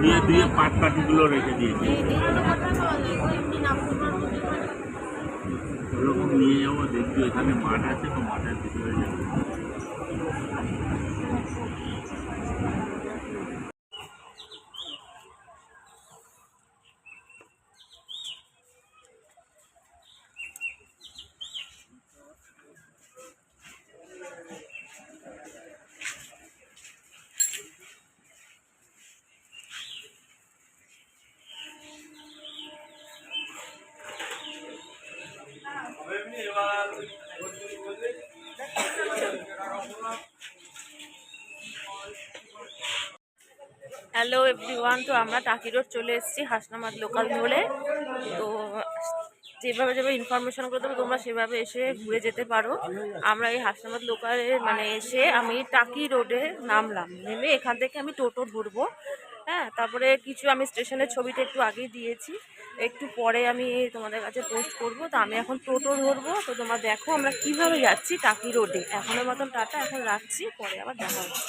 দিয়ে দিয়ে পাটকাঠিগুলো রেখে দিয়েছে। ওরকম নিয়ে যাবো, দেখবি এখানে মাঠ আছে তো মাঠের ভিতরে যাবো। হ্যালো এভরিওয়ান, তো আমরা টাকি রোড চলে এসেছি হাসনাবাদ লোকাল ধরে। তো যেভাবে যেভাবে ইনফরমেশনগুলো দেবো তোমরা সেভাবে এসে ঘুরে যেতে পারো। আমরা এই হাসনাবাদ লোকালে এসে আমি টাকি রোডে নামলাম, নেমে এখান থেকে আমি টোটো ধরবো। হ্যাঁ, তারপরে কিছু আমি স্টেশনের ছবিটা একটু আগেই দিয়েছি, একটু পরে আমি তোমাদের কাছে পোস্ট করব। তো আমি এখন টোটো ধরবো, তো তোমরা দেখো আমরা কিভাবে যাচ্ছি টাকি রোডে। এখনের মতন টাটা, এখন রাখছি, পরে আবার দেখা হচ্ছে।